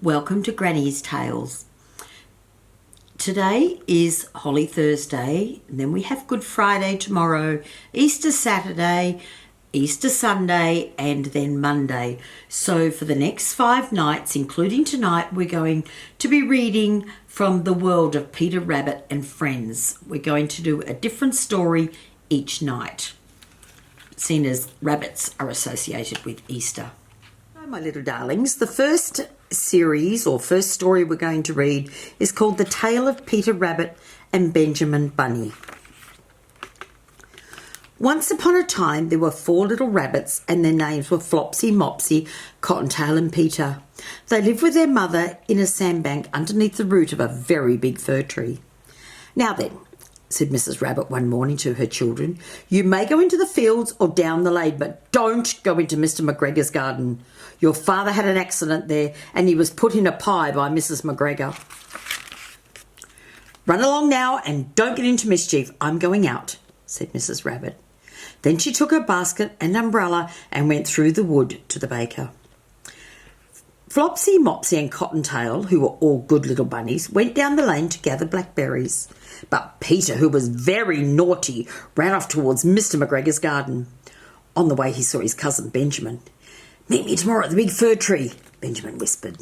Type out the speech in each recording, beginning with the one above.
Welcome to Granny's Tales. Today is Holy Thursday, and then we have Good Friday tomorrow, Easter Saturday, Easter Sunday, and then Monday. So for the next 5 nights, including tonight, we're going to be reading from the world of Peter Rabbit and Friends. We're going to do a different story each night, seeing as rabbits are associated with Easter. Hi, my little darlings. The first series or first story we're going to read is called The Tale of Peter Rabbit and Benjamin Bunny. Once upon a time there were 4 little rabbits, and their names were Flopsy, Mopsy, Cottontail and Peter. They lived with their mother in a sandbank underneath the root of a very big fir tree. "Now then," said Mrs. Rabbit one morning to her children, "you may go into the fields or down the lane, but don't go into Mr. McGregor's garden. Your father had an accident there, and he was put in a pie by Mrs. McGregor. Run along now and don't get into mischief. I'm going out," said Mrs. Rabbit. Then she took her basket and umbrella and went through the wood to the baker. Flopsy, Mopsy and Cottontail, who were all good little bunnies, went down the lane to gather blackberries. But Peter, who was very naughty, ran off towards Mr. McGregor's garden. On the way he saw his cousin Benjamin. "Meet me tomorrow at the big fir tree," Benjamin whispered.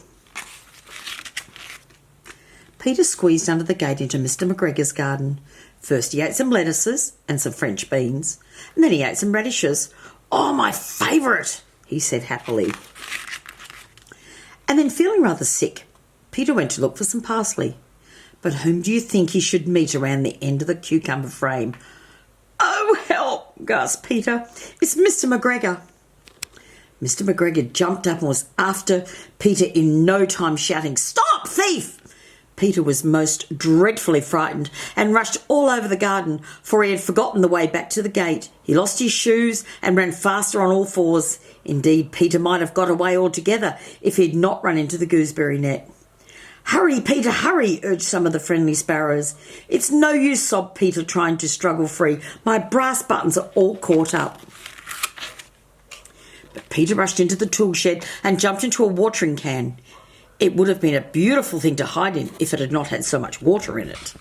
Peter squeezed under the gate into Mr. McGregor's garden. First he ate some lettuces and some French beans, and then he ate some radishes. "Oh, my favourite," he said happily. And then, feeling rather sick, Peter went to look for some parsley. But whom do you think he should meet around the end of the cucumber frame? "Oh, help!" gasped Peter. "It's Mr. McGregor." Mr. McGregor jumped up and was after Peter in no time, shouting, "Stop, thief!" Peter was most dreadfully frightened and rushed all over the garden, for he had forgotten the way back to the gate. He lost his shoes and ran faster on all 4s. Indeed, Peter might have got away altogether if he had not run into the gooseberry net. "Hurry, Peter, hurry," urged some of the friendly sparrows. "It's no use," sobbed Peter, trying to struggle free. "My brass buttons are all caught up." But Peter rushed into the tool shed and jumped into a watering can. It would have been a beautiful thing to hide in if it had not had so much water in it.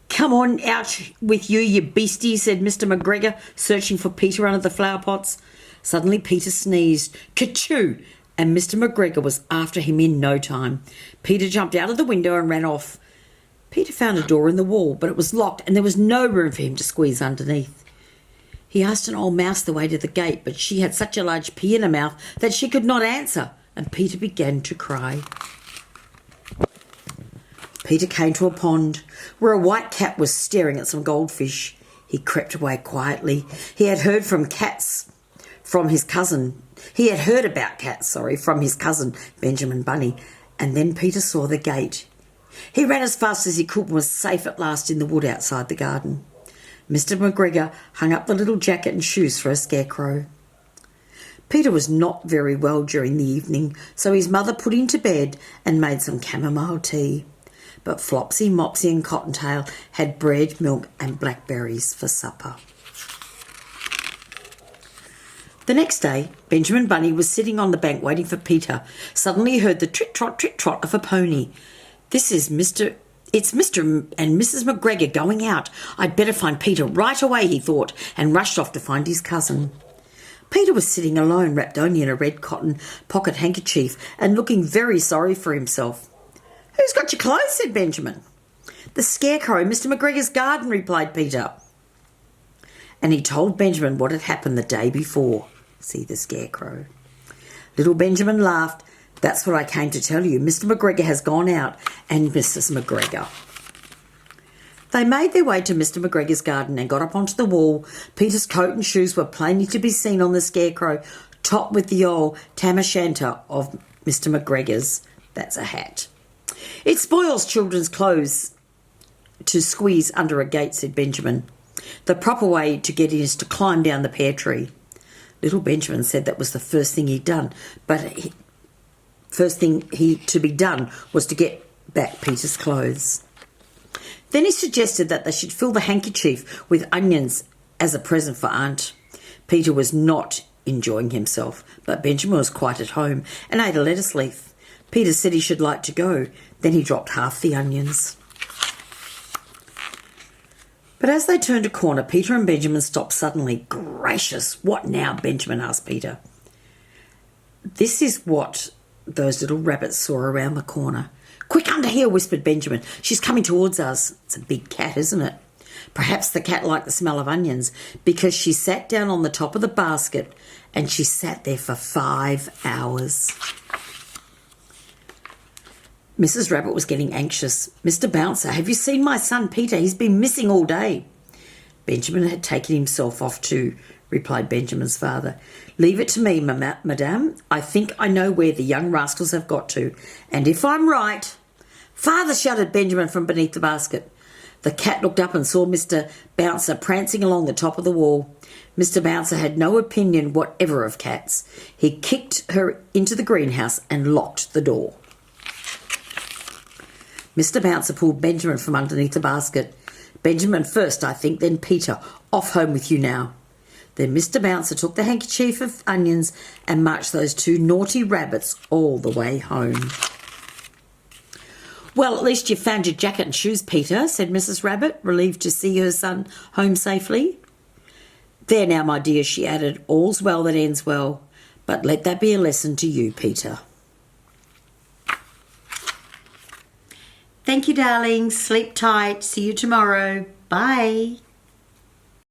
"Come on out with you, you beastie," said Mr. McGregor, searching for Peter under the flower pots. Suddenly Peter sneezed, "Ka-choo!" and Mr. McGregor was after him in no time. Peter jumped out of the window and ran off. Peter found a door in the wall, but it was locked and there was no room for him to squeeze underneath. He asked an old mouse the way to the gate, but she had such a large pea in her mouth that she could not answer, and Peter began to cry. Peter came to a pond where a white cat was staring at some goldfish. He crept away quietly. He had heard about cats from his cousin, Benjamin Bunny, and then Peter saw the gate. He ran as fast as he could and was safe at last in the wood outside the garden. Mr. McGregor hung up the little jacket and shoes for a scarecrow. Peter was not very well during the evening, so his mother put him to bed and made some chamomile tea. But Flopsy, Mopsy and Cottontail had bread, milk and blackberries for supper. The next day, Benjamin Bunny was sitting on the bank waiting for Peter. Suddenly he heard the trit-trot of a pony. It's Mr. and Mrs. McGregor going out. I'd better find Peter right away, he thought, and rushed off to find his cousin. Peter was sitting alone, wrapped only in a red cotton pocket handkerchief, and looking very sorry for himself. "Who's got your clothes?" said Benjamin. "The scarecrow in Mr. McGregor's garden," replied Peter. And he told Benjamin what had happened the day before. See the scarecrow. Little Benjamin laughed. "That's what I came to tell you. Mr. McGregor has gone out, and Mrs. McGregor." They made their way to Mr. McGregor's garden and got up onto the wall. Peter's coat and shoes were plainly to be seen on the scarecrow, topped with the old tam o' shanter of Mr. McGregor's. That's a hat. "It spoils children's clothes to squeeze under a gate," said Benjamin. "The proper way to get in is to climb down the pear tree." Little Benjamin said that was the first thing he'd done, but first thing to be done was to get back Peter's clothes. Then he suggested that they should fill the handkerchief with onions as a present for Aunt. Peter was not enjoying himself, but Benjamin was quite at home and ate a lettuce leaf. Peter said he should like to go. Then he dropped half the onions. But as they turned a corner, Peter and Benjamin stopped suddenly. "Gracious, what now?" Benjamin asked Peter. "This is what those little rabbits saw around the corner." "Quick, under here," whispered Benjamin. "She's coming towards us." "It's a big cat, isn't it?" Perhaps the cat liked the smell of onions, because she sat down on the top of the basket and she sat there for 5 hours. Mrs. Rabbit was getting anxious. "Mr. Bouncer, have you seen my son Peter? He's been missing all day." "Benjamin had taken himself off too," replied Benjamin's father. "Leave it to me, madame. I think I know where the young rascals have got to, and if I'm right—" "Father!" shouted Benjamin from beneath the basket. The cat looked up and saw Mr. Bouncer prancing along the top of the wall. Mr. Bouncer had no opinion whatever of cats. He kicked her into the greenhouse and locked the door. Mr. Bouncer pulled Benjamin from underneath the basket. "Benjamin first, I think, then Peter. Off home with you now." Then Mr. Bouncer took the handkerchief of onions and marched those 2 naughty rabbits all the way home. "Well, at least you've found your jacket and shoes, Peter," said Mrs. Rabbit, relieved to see her son home safely. "There now, my dear," she added, "all's well that ends well. But let that be a lesson to you, Peter." Thank you, darlings. Sleep tight. See you tomorrow. Bye.